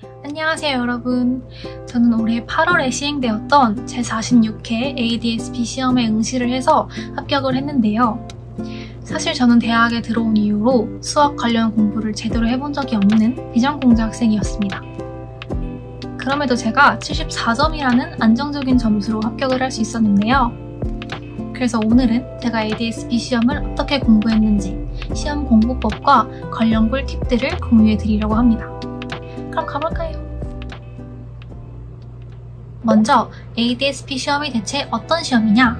안녕하세요 여러분. 저는 올해 8월에 시행되었던 제46회 ADSP 시험에 응시를 해서 합격을 했는데요. 사실 저는 대학에 들어온 이후로 수학 관련 공부를 제대로 해본 적이 없는 비전공자 학생이었습니다. 그럼에도 제가 74점이라는 안정적인 점수로 합격을 할 수 있었는데요. 그래서 오늘은 제가 ADSP 시험을 어떻게 공부했는지 시험 공부법과 관련 꿀팁들을 공유해 드리려고 합니다. 그럼 가볼까요? 먼저 ADSP 시험이 대체 어떤 시험이냐?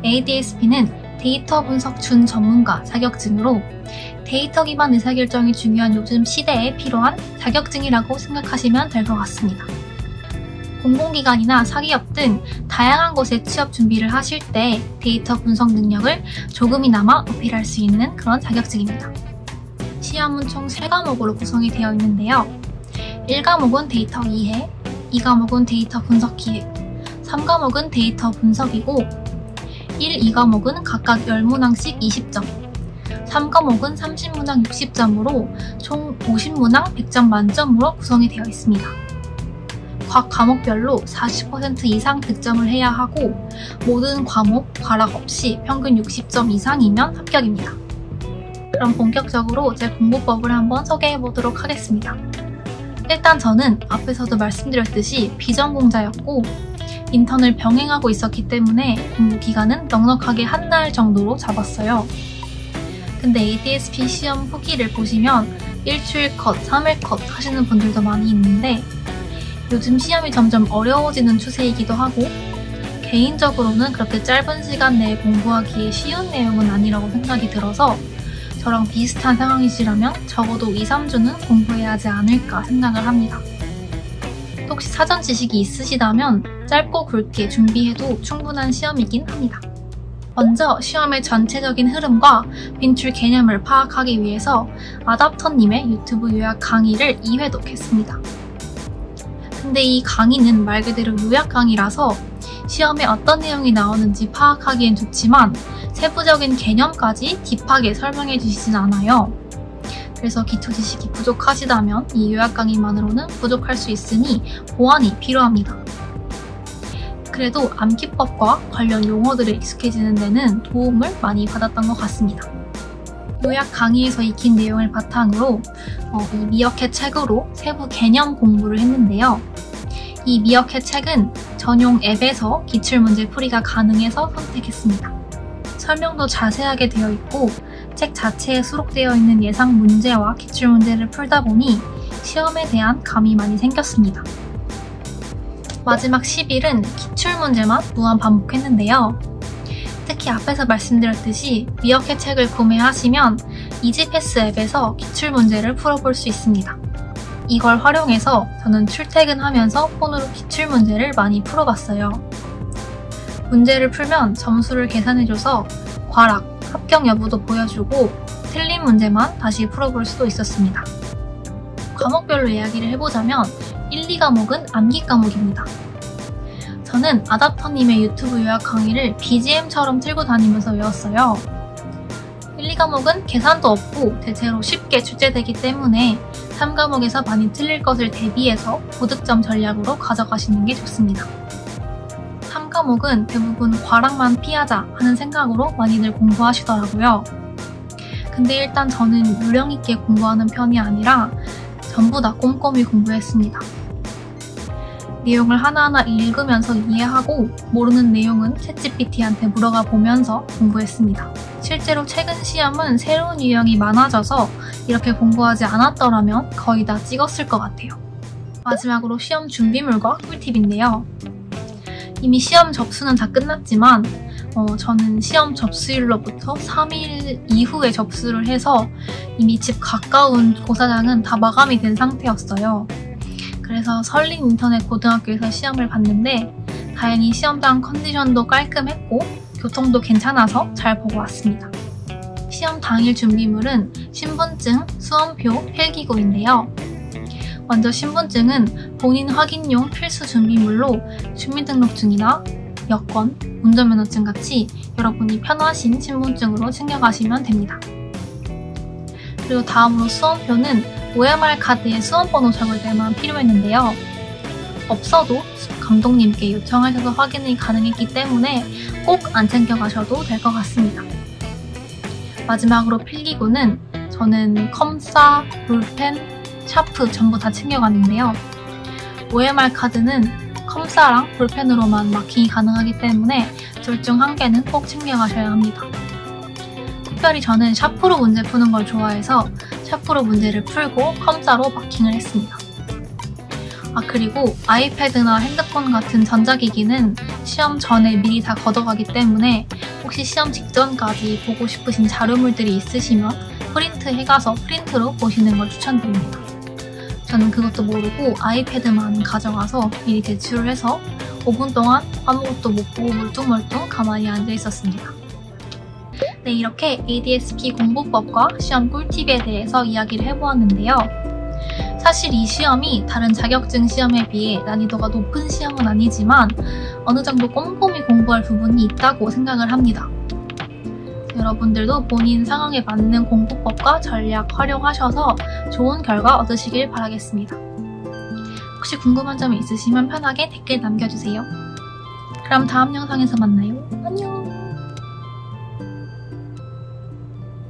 ADSP는 데이터 분석 준 전문가 자격증으로 데이터 기반 의사결정이 중요한 요즘 시대에 필요한 자격증이라고 생각하시면 될 것 같습니다. 공공기관이나 사기업 등 다양한 곳에 취업 준비를 하실 때 데이터 분석 능력을 조금이나마 어필할 수 있는 그런 자격증입니다. 시험은 총 3과목으로 구성이 되어 있는데요. 1과목은 데이터 이해, 2과목은 데이터 분석 기획, 3과목은 데이터 분석이고 1, 2과목은 각각 10문항씩 20점, 3과목은 30문항 60점으로 총 50문항 100점 만점으로 구성이 되어 있습니다. 각 과목별로 40% 이상 득점을 해야 하고 모든 과목, 과락 없이 평균 60점 이상이면 합격입니다. 그럼 본격적으로 제 공부법을 한번 소개해 보도록 하겠습니다. 일단 저는 앞에서도 말씀드렸듯이 비전공자였고 인턴을 병행하고 있었기 때문에 공부 기간은 넉넉하게 한 달 정도로 잡았어요. 근데 ADSP 시험 후기를 보시면 일주일 컷, 3일 컷 하시는 분들도 많이 있는데 요즘 시험이 점점 어려워지는 추세이기도 하고 개인적으로는 그렇게 짧은 시간 내에 공부하기에 쉬운 내용은 아니라고 생각이 들어서 저랑 비슷한 상황이시라면 적어도 2, 3주는 공부해야 하지 않을까 생각을 합니다. 혹시 사전 지식이 있으시다면 짧고 굵게 준비해도 충분한 시험이긴 합니다. 먼저 시험의 전체적인 흐름과 빈출 개념을 파악하기 위해서 아답터님의 유튜브 요약 강의를 2회독했습니다. 근데 이 강의는 말 그대로 요약 강의라서 시험에 어떤 내용이 나오는지 파악하기엔 좋지만 세부적인 개념까지 딥하게 설명해 주시진 않아요. 그래서 기초 지식이 부족하시다면 이 요약 강의만으로는 부족할 수 있으니 보완이 필요합니다. 그래도 암기법과 관련 용어들에 익숙해지는 데는 도움을 많이 받았던 것 같습니다. 요약 강의에서 익힌 내용을 바탕으로 이 미어캣 책으로 세부 개념 공부를 했는데요. 이 미어캣 책은 전용 앱에서 기출문제 풀이가 가능해서 선택했습니다. 설명도 자세하게 되어 있고 책 자체에 수록되어 있는 예상 문제와 기출문제를 풀다 보니 시험에 대한 감이 많이 생겼습니다. 마지막 10일은 기출문제만 무한 반복했는데요. 특히 앞에서 말씀드렸듯이 미어캣 책을 구매하시면 이지패스 앱에서 기출문제를 풀어볼 수 있습니다. 이걸 활용해서 저는 출퇴근하면서 폰으로 기출문제를 많이 풀어봤어요. 문제를 풀면 점수를 계산해줘서 과락, 합격 여부도 보여주고 틀린 문제만 다시 풀어볼 수도 있었습니다. 과목별로 이야기를 해보자면 1, 2과목은 암기 과목입니다. 저는 아답터님의 유튜브 요약 강의를 BGM처럼 틀고 다니면서 외웠어요. 1, 2과목은 계산도 없고 대체로 쉽게 출제되기 때문에 3과목에서 많이 틀릴 것을 대비해서 고득점 전략으로 가져가시는 게 좋습니다. 3과목은 대부분 과락만 피하자 하는 생각으로 많이들 공부하시더라고요. 근데 일단 저는 요령 있게 공부하는 편이 아니라 전부 다 꼼꼼히 공부했습니다. 내용을 하나하나 읽으면서 이해하고 모르는 내용은 챗GPT한테 물어가 보면서 공부했습니다. 실제로 최근 시험은 새로운 유형이 많아져서 이렇게 공부하지 않았더라면 거의 다 찍었을 것 같아요. 마지막으로 시험 준비물과 꿀팁인데요. 이미 시험 접수는 다 끝났지만 저는 시험 접수일로부터 3일 이후에 접수를 해서 이미 집 가까운 고사장은 다 마감이 된 상태였어요. 그래서 설린 인터넷 고등학교에서 시험을 봤는데 다행히 시험장 컨디션도 깔끔했고 교통도 괜찮아서 잘 보고 왔습니다. 시험 당일 준비물은 신분증, 수험표, 필기구인데요. 먼저 신분증은 본인 확인용 필수 준비물로 주민등록증이나 여권, 운전면허증 같이 여러분이 편하신 신분증으로 챙겨가시면 됩니다. 그리고 다음으로 수험표는 OMR 카드에 수험번호 적을 때만 필요했는데요. 없어도 감독님께 요청하셔서 확인이 가능했기 때문에 꼭 안 챙겨가셔도 될 것 같습니다. 마지막으로 필기구는 저는 컴사, 볼펜, 샤프 전부 다 챙겨갔는데요. OMR 카드는 컴사랑 볼펜으로만 마킹이 가능하기 때문에 둘 중 한 개는 꼭 챙겨가셔야 합니다. 특별히 저는 샤프로 문제 푸는 걸 좋아해서 샤프로 문제를 풀고 컴사로 마킹을 했습니다. 그리고 아이패드나 핸드폰 같은 전자기기는 시험 전에 미리 다 걷어가기 때문에 혹시 시험 직전까지 보고 싶으신 자료물들이 있으시면 프린트해가서 프린트로 보시는 걸 추천드립니다. 저는 그것도 모르고 아이패드만 가져가서 미리 제출을 해서 5분 동안 아무것도 못 보고 멀뚱멀뚱 가만히 앉아 있었습니다. 네, 이렇게 ADS-B 공부법과 시험 꿀팁에 대해서 이야기를 해보았는데요. 사실 이 시험이 다른 자격증 시험에 비해 난이도가 높은 시험은 아니지만 어느 정도 꼼꼼히 공부할 부분이 있다고 생각을 합니다. 여러분들도 본인 상황에 맞는 공부법과 전략 활용하셔서 좋은 결과 얻으시길 바라겠습니다. 혹시 궁금한 점이 있으시면 편하게 댓글 남겨주세요. 그럼 다음 영상에서 만나요. 안녕!